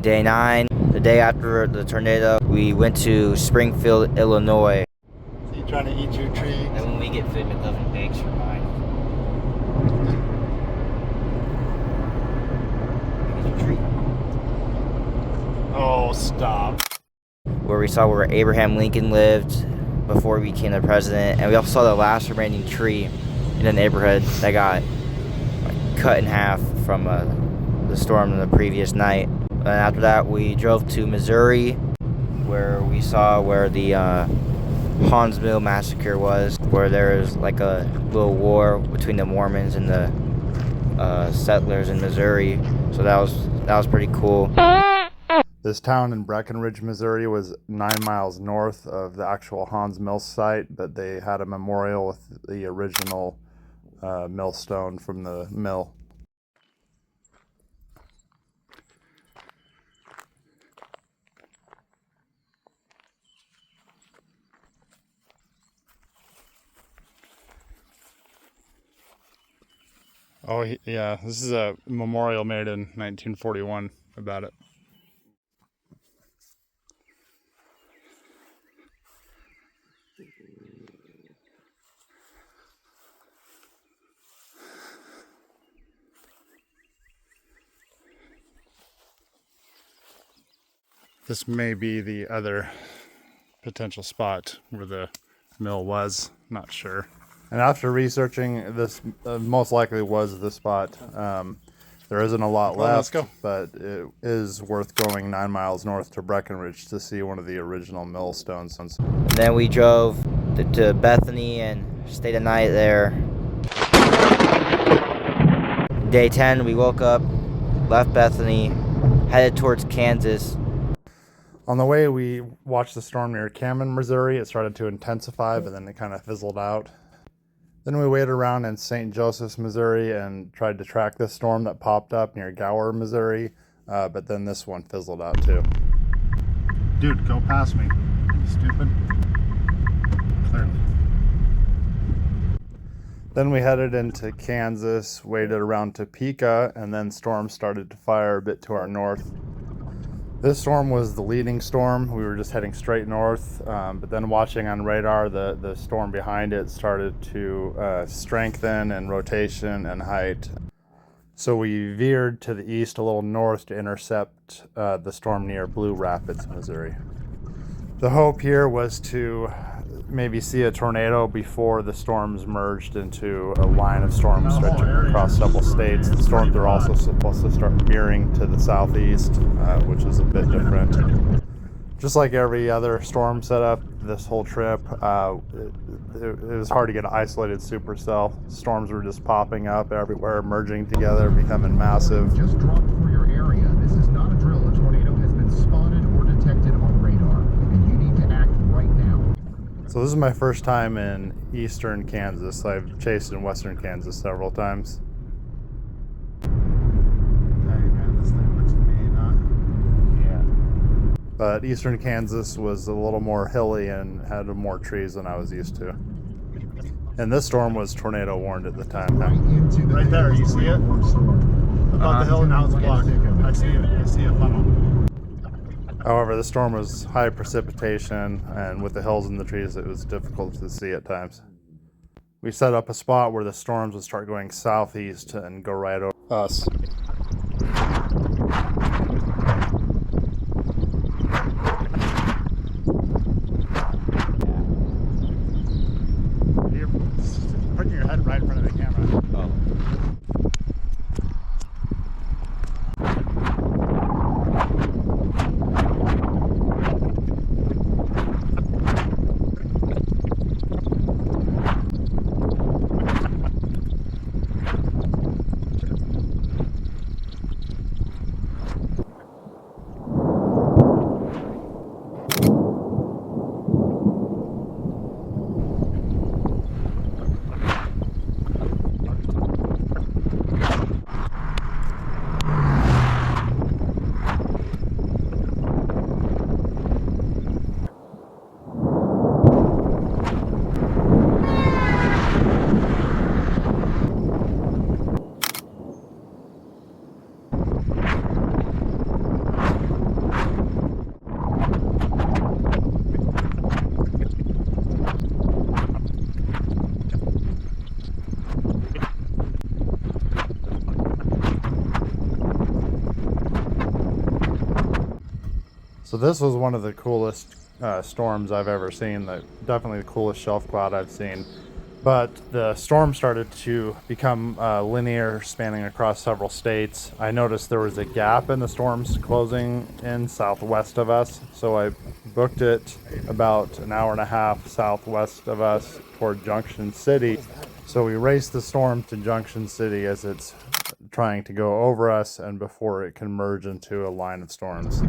Day 9, the day after the tornado, we went to Springfield, Illinois. So you trying to eat your treat? And when we get food, McLovin begs for mine. Oh, stop. Where we saw where Abraham Lincoln lived before he became the president, and we also saw the last remaining tree in the neighborhood that got cut in half from the storm the previous night. And after that, we drove to Missouri, where we saw where the Haun's Mill massacre was, where there was like a little war between the Mormons and the settlers in Missouri. So that was pretty cool. This town in Breckenridge, Missouri was 9 miles north of the actual Haun's Mill site, but they had a memorial with the original millstone from the mill. Oh, yeah, this is a memorial made in 1941 about it. This may be the other potential spot where the mill was, not sure. And after researching, this most likely was the spot. There isn't a lot left, but it is worth going 9 miles north to Breckenridge to see one of the original millstones. And then we drove to Bethany and stayed a night there. Day 10, we woke up, left Bethany, headed towards Kansas. On the way, we watched the storm near Cameron, Missouri. It started to intensify, but then it kind of fizzled out. Then we waited around in St. Joseph's, Missouri, and tried to track this storm that popped up near Gower, Missouri, but then this one fizzled out too. Dude, go past me. You stupid. Clearly. Then we headed into Kansas, waited around Topeka, and then storms started to fire a bit to our north. This storm was the leading storm. We were just heading straight north, but then watching on radar, the storm behind it started to strengthen in rotation and height. So we veered to the east a little north to intercept the storm near Blue Rapids, Missouri. The hope here was to maybe see a tornado before the storms merged into a line of storms stretching across several states. The storms are also supposed to start veering to the southeast, which is a bit different. Just like every other storm setup this whole trip, it was hard to get an isolated supercell. Storms were just popping up everywhere, merging together, becoming massive. Just dropped for your area. This is not a drill. A tornado has been spotted or detected on radar, and you need to act right now. So this is my first time in eastern Kansas. I've chased in western Kansas several times. But eastern Kansas was a little more hilly and had more trees than I was used to. And this storm was tornado warned at the time. Right there, you see it? Above the hill, now it's blocked. I see a funnel. However, the storm was high precipitation, and with the hills and the trees, it was difficult to see at times. We set up a spot where the storms would start going southeast and go right over us. You're putting your head right in front of the camera. Oh. So this was one of the coolest storms I've ever seen. Definitely the coolest shelf cloud I've seen. But the storm started to become linear, spanning across several states. I noticed there was a gap in the storms closing in southwest of us, so I booked it about an hour and a half southwest of us toward Junction City. So we raced the storm to Junction City as it's trying to go over us and before it can merge into a line of storms.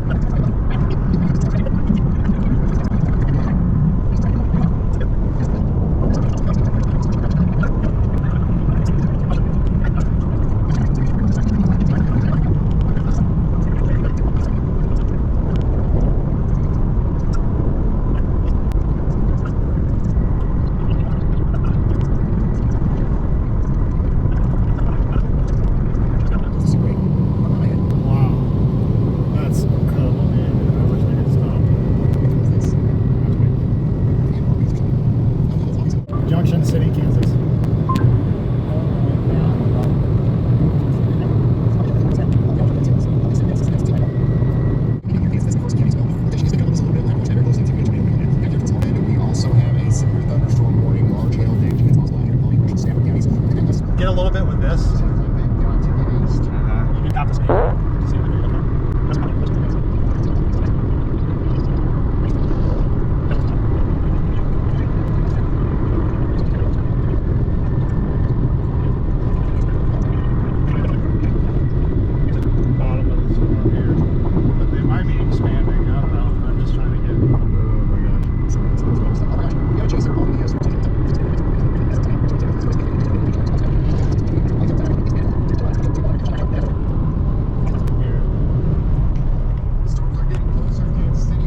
Junction City, Kansas. We also have a severe thunderstorm warning, large hail damage against most likely Stafford counties. Get a little bit with this. Got to get east. You can tap the speed. See what you're looking at. Bottom of the storm here. But they might be expanding. I don't know. I'm just trying to get. Oh my gosh, we gotta chase their own yes. Storms are getting closer, Kansas City.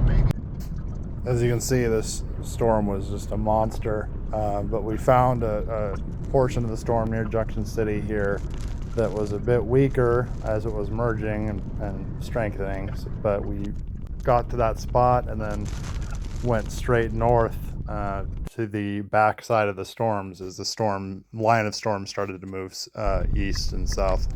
Maybe. As you can see, this storm was just a monster, but we found a portion of the storm near Junction City here that was a bit weaker as it was merging and strengthening, but we got to that spot and then went straight north to the back side of the storms as the line of storms started to move east and south.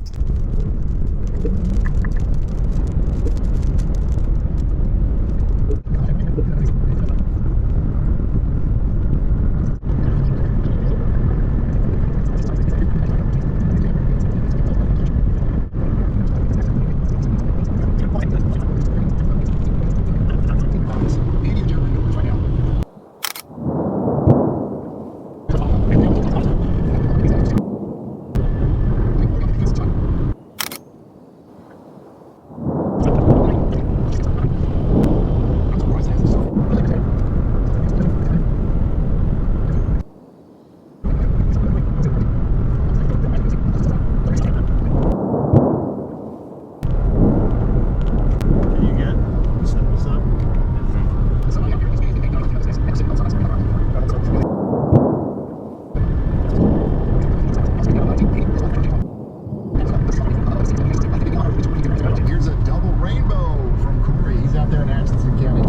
Here's a double rainbow from Corey. He's out there in Atchison County.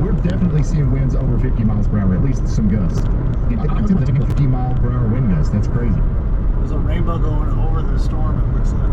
We're definitely seeing winds over 50 miles per hour, at least some gusts. 50 mile per hour wind gusts. That's crazy. There's a rainbow going over the storm, it looks like.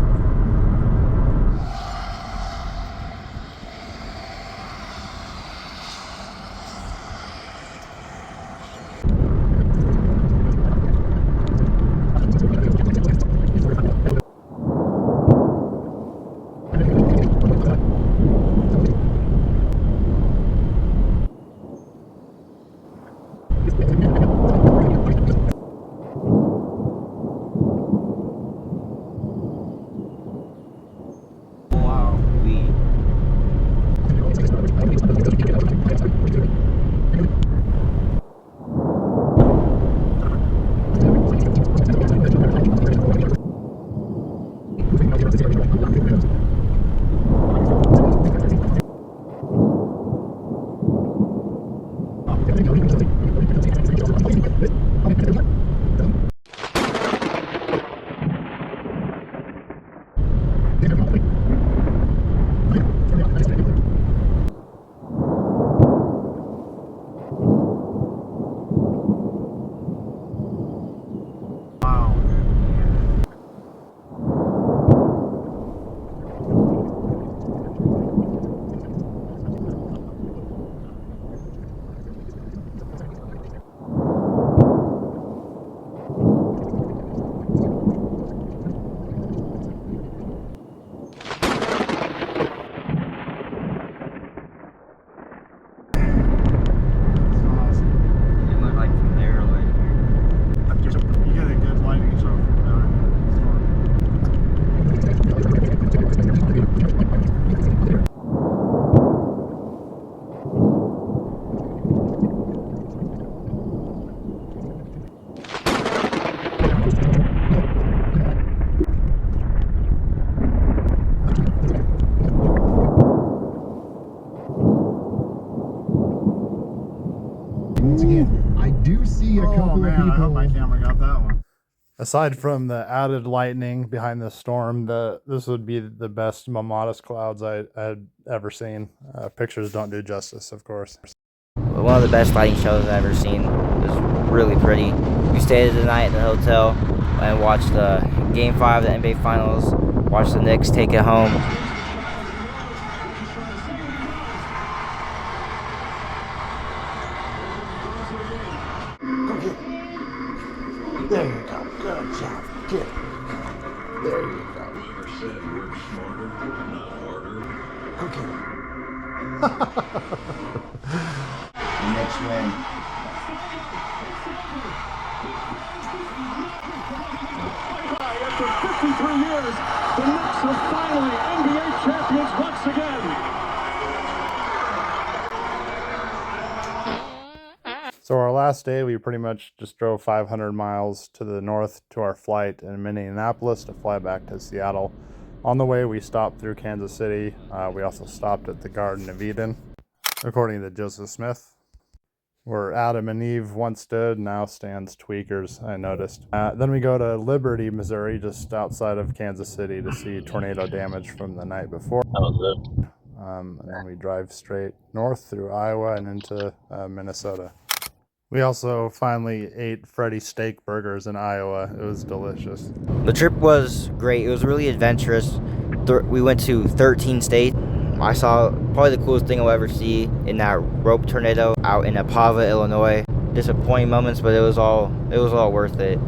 camera got that one. Aside from the added lightning behind this storm, this would be the best Mamadas clouds I had ever seen. Pictures don't do justice, of course. One of the best lighting shows I've ever seen. It was really pretty. We stayed the night in the hotel and watched the Game 5 of the NBA Finals, watched the Knicks take it home. There you go. Good job. Good. There you go. The Knicks win. After 53 years, the Knicks are finally NBA champions once again. So our last day, we pretty much just drove 500 miles to the north to our flight in Minneapolis to fly back to Seattle. On the way, we stopped through Kansas City. We also stopped at the Garden of Eden, according to Joseph Smith, where Adam and Eve once stood, now stands Tweakers, I noticed. Then we go to Liberty, Missouri, just outside of Kansas City to see tornado damage from the night before. That was it. And then we drive straight north through Iowa and into Minnesota. We also finally ate Freddy's Steak Burgers in Iowa. It was delicious. The trip was great. It was really adventurous. We went to 13 states. I saw probably the coolest thing I'll ever see in that rope tornado out in Apava, Illinois. Disappointing moments, but it was all worth it.